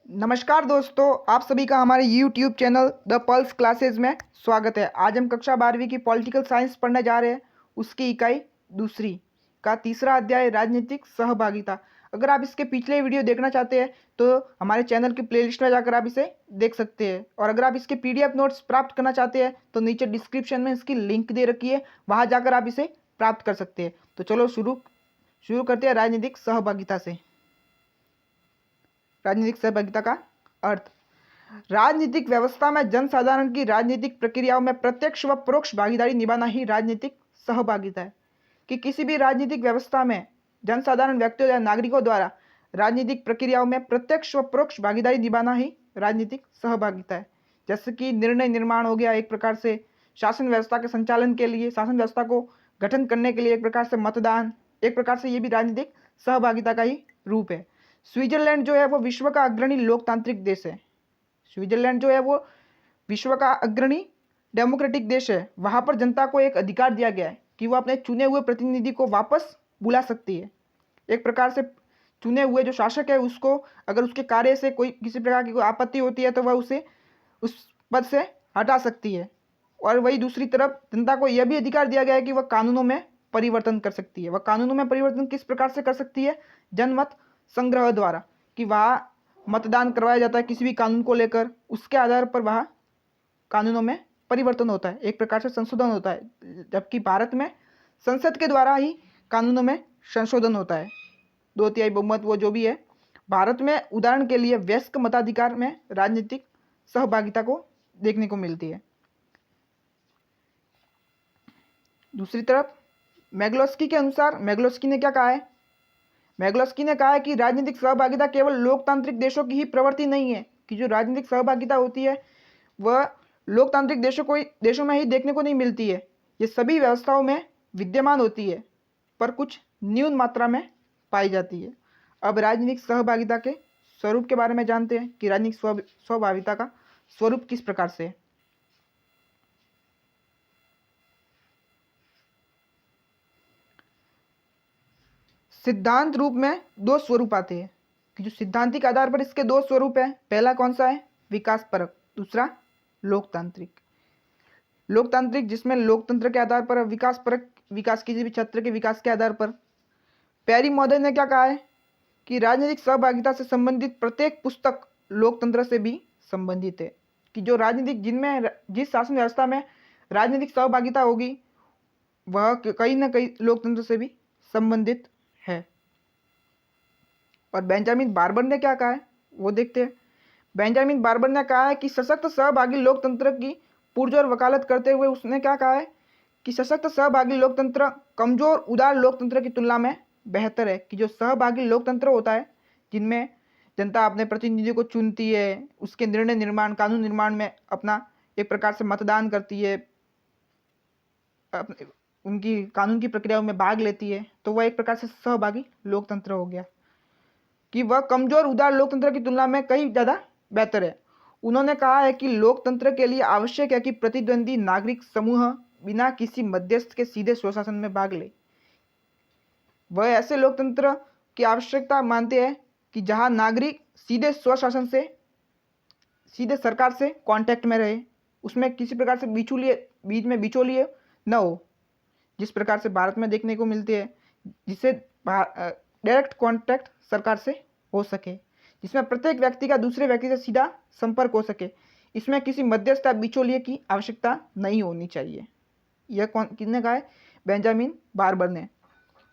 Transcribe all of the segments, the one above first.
नमस्कार दोस्तों, आप सभी का हमारे YouTube channel the pulse classes में स्वागत है। आज हम कक्षा 12वीं की पॉलिटिकल साइंस पढ़ने जा रहे हैं। उसकी इकाई दूसरी का तीसरा अध्याय राजनीतिक सहभागिता। अगर आप इसके पिछले वीडियो देखना चाहते हैं तो हमारे चैनल की प्लेलिस्ट में जाकर आप इसे देख सकते हैं। और अगर आप इसके PDF नोट्स प्राप्त करना चाहते हैं तो नीचे डिस्क्रिप्शन में इसकी लिंक दे रखी है, वहाँ जाकर आप इसे प्राप्त कर सकते हैं। तो चलो शुरू करते हैं राजनीतिक सहभागिता से। राजनीतिक सहभागिता का अर्थ। राजनीतिक व्यवस्था में जनसाधारण की राजनीतिक प्रक्रियाओं में प्रत्यक्ष व परोक्ष भागीदारी निभाना ही राजनीतिक सहभागिता है। कि किसी भी राजनीतिक व्यवस्था में जनसाधारण व्यक्तियों या नागरिकों द्वारा राजनीतिक प्रक्रियाओं में प्रत्यक्ष व परोक्ष भागीदारी निभाना ही राजनीतिक सहभागिता है। जैसे कि निर्णय निर्माण हो गया, एक प्रकार से शासन व्यवस्था के संचालन के लिए, शासन व्यवस्था को गठन करने के लिए एक प्रकार से मतदान, एक प्रकार से ये भी राजनीतिक सहभागिता का ही रूप है। स्विट्जरलैंड जो है वो विश्व का अग्रणी लोकतांत्रिक देश है। स्विट्जरलैंड जो है वो विश्व का अग्रणी डेमोक्रेटिक देश है। वहाँ पर जनता को एक अधिकार दिया गया है कि वो अपने चुने हुए प्रतिनिधि को वापस बुला सकती है। एक प्रकार से चुने हुए जो शासक है उसको अगर उसके कार्य से कोई किसी प्रकार की कोई आपत्ति होती है तो वह उसे उस पद से हटा सकती है। और वही दूसरी तरफ जनता को यह भी अधिकार दिया गया है कि वह कानूनों में परिवर्तन कर सकती है। वह कानूनों में परिवर्तन किस प्रकार से कर सकती है? जनमत संग्रह द्वारा, कि वहाँ मतदान करवाया जाता है किसी भी कानून को लेकर, उसके आधार पर वहाँ कानूनों में परिवर्तन होता है, एक प्रकार से संशोधन होता है। जबकि भारत में संसद के द्वारा ही कानूनों में संशोधन होता है, 2/3 बहुमत वो जो भी है। भारत में उदाहरण के लिए वयस्क मताधिकार में राजनीतिक सहभागिता को देखने को मिलती है। दूसरी तरफ मैग्लोस्की के अनुसार, मैग्लोस्की ने क्या कहा है? मैग्लोस्की ने कहा है कि राजनीतिक सहभागिता केवल लोकतांत्रिक देशों की ही प्रवृत्ति नहीं है, कि जो राजनीतिक सहभागिता होती है वह लोकतांत्रिक देशों में ही देखने को नहीं मिलती है। ये सभी व्यवस्थाओं में विद्यमान होती है, पर कुछ न्यून मात्रा में पाई जाती है। अब राजनीतिक सहभागिता के स्वरूप के बारे में जानते हैं कि राजनीतिक सहभागिता का स्वरूप किस प्रकार से है। सिद्धांत रूप में दो स्वरूप आते हैं, कि जो सिद्धांतिक आधार पर इसके दो स्वरूप है। पहला कौन सा है? विकास परक, दूसरा लोकतांत्रिक। लोकतांत्रिक जिसमें लोकतंत्र के आधार पर, विकास परक विकास किसी भी क्षेत्र के विकास के आधार पर। प्यारी महोदय ने क्या कहा है कि राजनीतिक सहभागिता से संबंधित प्रत्येक पुस्तक लोकतंत्र से भी संबंधित है। कि जो राजनीतिक जिस शासन व्यवस्था में राजनीतिक सहभागिता होगी वह कहीं ना कहीं लोकतंत्र से भी संबंधित है। और बेंजामिन बार्बर ने क्या कहा है वो देखते हैं। बेंजामिन बार्बर ने कहा है कि सशक्त सहभागी लोकतंत्र की पुरजोर वकालत करते हुए उसने क्या कहा है कि सशक्त सहभागी लोकतंत्र कमजोर उदार लोकतंत्र की तुलना में बेहतर है। कि जो सहभागी लोकतंत्र होता है जिनमें जनता अपने प्रतिनिधि को चुनती है, उसके निर्णय निर्माण, कानून निर्माण में अपना एक प्रकार से मतदान करती है, उनकी कानून की प्रक्रियाओं में भाग लेती है, तो वह एक प्रकार से सहभागी लोकतंत्र हो गया। कि वह कमजोर उदार लोकतंत्र की तुलना में कहीं ज़्यादा बेहतर है। उन्होंने कहा है कि लोकतंत्र के लिए आवश्यक है कि प्रतिद्वंदी नागरिक समूह बिना किसी मध्यस्थ के सीधे स्वशासन में भाग ले। वह ऐसे लोकतंत्र की आवश्यकता मानते हैं कि जहां नागरिक सीधे स्वशासन से, सीधे सरकार से कांटेक्ट में रहे, उसमें किसी प्रकार से बीच में बिचौलिए न हो, जिस प्रकार से भारत में देखने को मिलती है, जिससे डायरेक्ट कांटेक्ट सरकार से हो सके, जिसमें प्रत्येक व्यक्ति का दूसरे व्यक्ति से सीधा संपर्क हो सके। इसमें किसी मध्यस्थ या बिचौलिए की आवश्यकता नहीं होनी चाहिए। यह किसने कहा है? बेंजामिन बार्बर ने।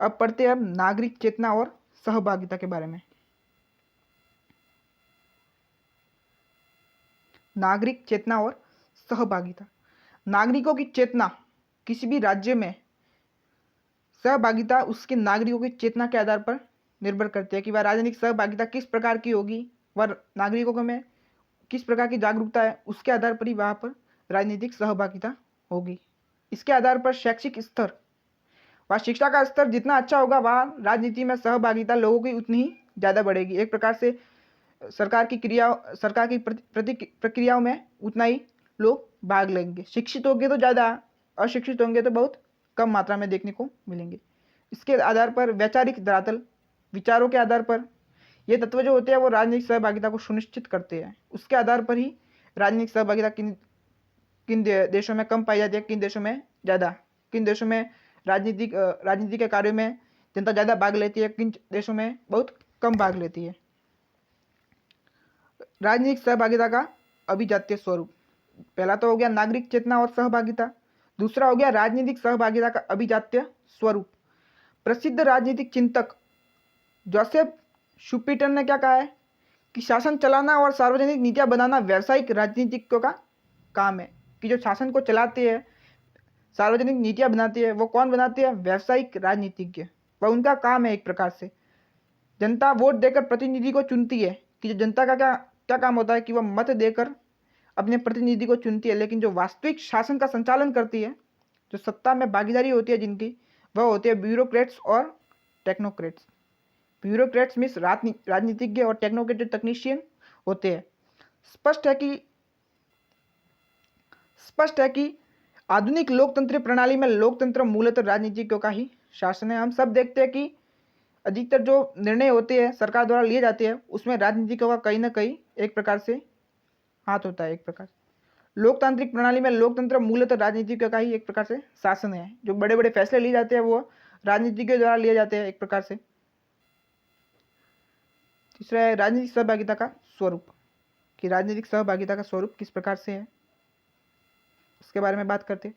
अब पढ़ते हैं अब नागरिक चेतना और सहभागिता के बारे में। नागरिक चेतना और सहभागिता। नागरिकों की चेतना किसी भी राज्य में, सहभागिता उसके नागरिकों की चेतना के आधार पर निर्भर करती है कि वह राजनीतिक सहभागिता किस प्रकार की होगी, वह नागरिकों में किस प्रकार की जागरूकता है, उसके आधार पर ही वहाँ पर राजनीतिक सहभागिता होगी। इसके आधार पर शैक्षिक स्तर व शिक्षा का स्तर जितना अच्छा होगा वहाँ राजनीति में सहभागिता लोगों की उतनी ही ज़्यादा बढ़ेगी। एक प्रकार से सरकार की प्रक्रियाओं में उतना ही लोग भाग लेंगे। शिक्षित होंगे तो ज़्यादा, अशिक्षित होंगे तो बहुत कम मात्रा में देखने को मिलेंगे। इसके आधार पर वैचारिक धरातल, विचारों के आधार पर ये तत्व जो होते हैं वो राजनीतिक सहभागिता को सुनिश्चित करते हैं। उसके आधार पर ही राजनीतिक सहभागिता किन किन देशों में कम पाई जाती है, किन देशों में ज़्यादा, किन देशों में राजनीति के कार्यों में जनता ज़्यादा भाग लेती है, किन देशों में बहुत कम भाग लेती है। राजनीतिक सहभागिता का अभिजातीय स्वरूप, पहला तो हो गया नागरिक चेतना और सहभागिता, दूसरा हो गया राजनीतिक सहभागिता का अभिजातीय स्वरूप। प्रसिद्ध राजनीतिक चिंतक जोसेफ शुपिटर ने क्या कहा है कि शासन चलाना और सार्वजनिक नीतियां बनाना व्यावसायिक राजनीतिज्ञों का काम है। कि जो शासन को चलाते हैं, सार्वजनिक नीतियां बनाती है, वो कौन बनाती है? व्यावसायिक राजनीतिज्ञ। वह उनका काम है एक प्रकार से। जनता वोट देकर प्रतिनिधि को चुनती है, कि जो जनता का क्या क्या काम होता है कि वह मत देकर अपने प्रतिनिधि को चुनती है, लेकिन जो वास्तविक शासन का संचालन करती है, जो सत्ता में भागीदारी होती है जिनकी, वह होती है ब्यूरोक्रेट्स और टेक्नोक्रेट्स। ब्यूरोक्रेट्स मीन्स राजनीतिज्ञ और टेक्नोक्रेट जो तकनीशियन होते हैं। स्पष्ट है कि आधुनिक लोकतंत्र प्रणाली में लोकतंत्र मूलतः राजनीतिज्ञों का ही शासन है। हम सब देखते हैं कि अधिकतर जो निर्णय होते हैं सरकार द्वारा लिए जाते हैं, उसमें राजनीतिज्ञों का कहीं ना कहीं एक प्रकार से हाथ होता है। एक प्रकार लोकतांत्रिक प्रणाली में लोकतंत्र मूलतः राजनीतिज्ञों का ही एक प्रकार से शासन है। जो बड़े बड़े फैसले लिए जाते हैं वो राजनीतिज्ञों द्वारा लिए जाते हैं एक प्रकार से। तीसरा है राजनीतिक सहभागिता का स्वरूप, कि राजनीतिक सहभागिता का स्वरूप किस प्रकार से है, उसके बारे में बात करते हैं।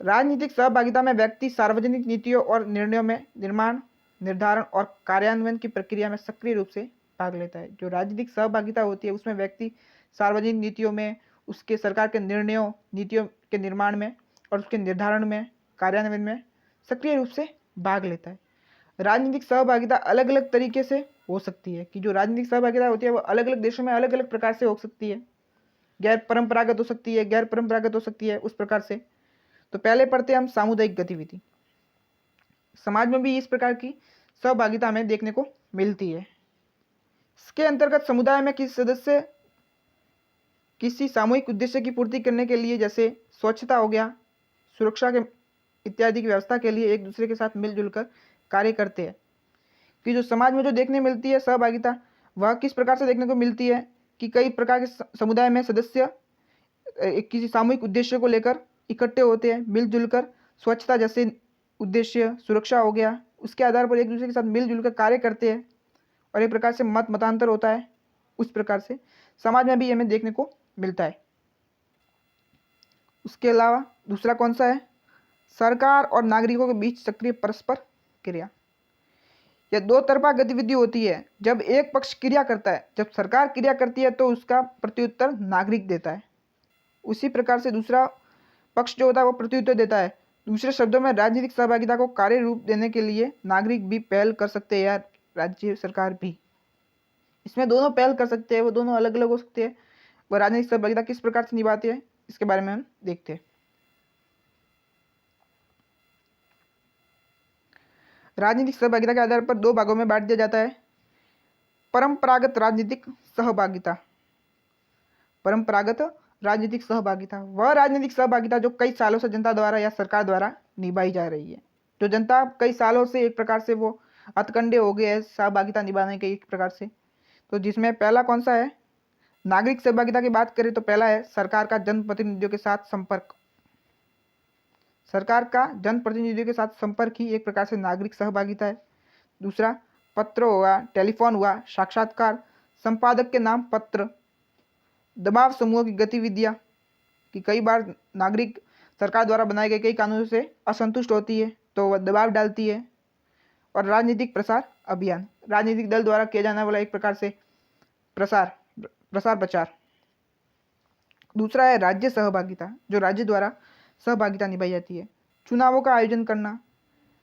राजनीतिक सहभागिता में व्यक्ति सार्वजनिक नीतियों और निर्णयों में निर्माण, निर्धारण और कार्यान्वयन की प्रक्रिया में सक्रिय रूप से भाग लेता है। जो राजनीतिक सहभागिता होती है उसमें व्यक्ति सार्वजनिक नीतियों में, उसके सरकार के निर्णयों, नीतियों के निर्माण में और उसके निर्धारण में, कार्यान्वयन में सक्रिय रूप से भाग लेता है। राजनीतिक सहभागिता अलग अलग तरीके से हो सकती है, कि जो राजनीतिक सहभागिता होती है वो अलग अलग देशों में अलग अलग प्रकार से हो सकती है। गैर परंपरागत हो सकती है, गैर परंपरागत हो सकती है, उस प्रकार से। तो पहले पढ़ते हैं हम सामुदायिक गतिविधि। समाज में भी इस प्रकार की सहभागिता हमें देखने को मिलती है। इसके अंतर्गत समुदाय में किसी सदस्य किसी सामूहिक उद्देश्य की पूर्ति करने के लिए, जैसे स्वच्छता हो गया, सुरक्षा के इत्यादि की व्यवस्था के लिए एक दूसरे के साथ मिलजुल कर कार्य करते हैं। कि जो समाज में जो देखने मिलती है सहभागिता, वह किस प्रकार से देखने को मिलती है कि कई प्रकार के समुदाय में सदस्य किसी सामूहिक उद्देश्य को लेकर इकट्ठे होते हैं, मिलजुल कर स्वच्छता जैसे उद्देश्य, सुरक्षा हो गया, उसके आधार पर एक दूसरे के साथ मिलजुल कर कार्य करते हैं और एक प्रकार से मतांतर होता है। उस प्रकार से समाज में भी हमें देखने को मिलता है। उसके अलावा दूसरा कौन सा है? सरकार और नागरिकों के बीच सक्रिय परस्पर क्रिया। यह दो तरफा गतिविधि होती है। जब एक पक्ष क्रिया करता है, जब सरकार क्रिया करती है तो उसका प्रत्युत्तर नागरिक देता है। उसी प्रकार से दूसरा पक्ष जो होता है वो प्रत्युत्तर देता है। दूसरे शब्दों में राजनीतिक सहभागिता को कार्य रूप देने के लिए नागरिक भी पहल कर सकते हैं या राज्य सरकार भी। इसमें दोनों पहल कर सकते हैं, वो दोनों अलग अलग हो सकते हैं। वह राजनीतिक सहभागिता किस प्रकार से निभाते हैं इसके बारे में हम देखते हैं। राजनीतिक सहभागिता के आधार पर दो भागों में बांट दिया जाता है। परंपरागत राजनीतिक सहभागिता। परंपरागत राजनीतिक सहभागिता वह राजनीतिक सहभागिता जो कई सालों से जनता द्वारा या सरकार द्वारा निभाई जा रही है। जो जनता कई सालों से एक प्रकार से वो हथकंडे हो गए हैं सहभागिता निभाने के एक प्रकार से। तो जिसमें पहला कौन सा है? नागरिक सहभागिता की बात करें तो पहला है सरकार का जनप्रतिनिधियों के साथ संपर्क। सरकार का जनप्रतिनिधियों के साथ संपर्क ही एक प्रकार से नागरिक सहभागिता है। दूसरा पत्र हुआ, टेलीफोन हुआ, साक्षात्कार, संपादक के नाम पत्र, दबाव समूह की गतिविधियां, कि कई बार नागरिक सरकार द्वारा बनाए गए कई कानूनों से असंतुष्ट होती है तो वह दबाव डालती है। और राजनीतिक प्रसार अभियान, राजनीतिक दल द्वारा किया जाने वाला एक प्रकार से प्रसार प्रचार। दूसरा है राज्य सहभागिता, जो राज्य द्वारा सहभागिता निभाई जाती है। चुनावों का आयोजन करना,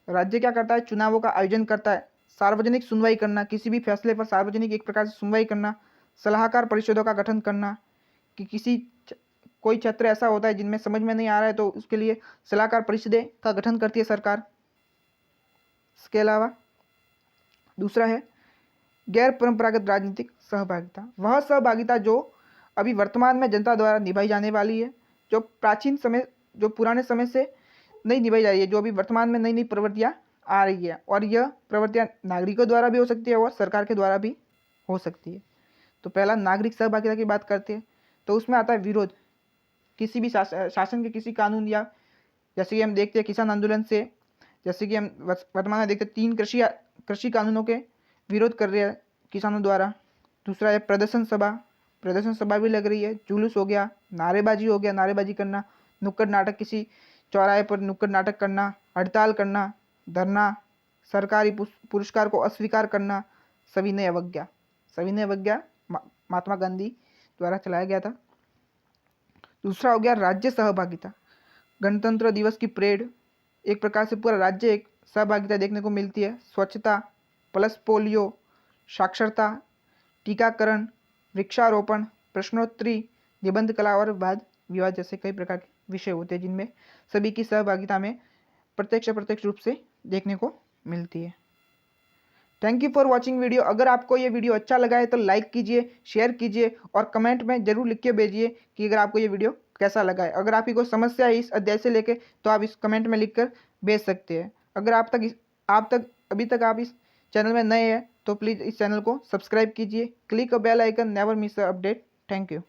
राज्य क्या करता है? चुनावों का आयोजन करता है। सार्वजनिक सुनवाई करना, किसी भी फैसले पर सार्वजनिक एक प्रकार से सुनवाई करना। सलाहकार परिषदों का गठन करना, कि कोई क्षेत्र ऐसा होता है जिनमें समझ में नहीं आ रहा है तो उसके लिए सलाहकार परिषदें का गठन करती है सरकार। इसके अलावा दूसरा है गैर परंपरागत राजनीतिक सहभागिता, वह सहभागिता जो अभी वर्तमान में जनता द्वारा निभाई जाने वाली है, जो प्राचीन समय, जो पुराने समय से नहीं निभाई जा रही है, जो अभी वर्तमान में नई नई प्रवृत्तियाँ आ रही है। और यह प्रवृत्तियाँ नागरिकों द्वारा भी हो सकती है और सरकार के द्वारा भी हो सकती है। तो पहला नागरिक सहभागिता की बात करते हैं तो उसमें आता है विरोध, किसी भी शासन के किसी कानून, या जैसे कि हम देखते हैं किसान आंदोलन से, जैसे कि हम वर्तमान में देखते हैं 3 कृषि कानूनों के विरोध कर रहे हैं किसानों द्वारा। दूसरा है प्रदर्शन सभा भी लग रही है, जुलूस हो गया, नारेबाजी हो गया, नारेबाजी करना, नुक्कड़ नाटक, किसी चौराहे पर नुक्कड़ नाटक करना, हड़ताल करना, धरना, सरकारी पुरस्कार को अस्वीकार करना, सविनय अवज्ञा महात्मा गांधी द्वारा चलाया गया था। दूसरा हो गया राज्य सहभागिता, गणतंत्र दिवस की परेड, एक प्रकार से पूरा राज्य एक सहभागिता देखने को मिलती है। स्वच्छता, प्लस पोलियो, साक्षरता, टीकाकरण, वृक्षारोपण, प्रश्नोत्तरी, निबंध कला और वाद विवाद जैसे कई प्रकार के विषय होते हैं जिनमें सभी की सहभागिता में प्रत्यक्ष रूप से देखने को मिलती है। Thank you for watching video. अगर आपको ये वीडियो अच्छा लगा है तो लाइक कीजिए, शेयर कीजिए और कमेंट में जरूर लिख के भेजिए कि अगर आपको ये वीडियो कैसा लगा है। अगर आपकी कोई समस्या है इस अध्याय से लेके तो आप इस कमेंट में लिखकर भेज सकते हैं। अगर अभी तक आप इस चैनल में नए हैं तो प्लीज़ इस चैनल को सब्सक्राइब कीजिए, click a bell icon, never miss a update. Thank you.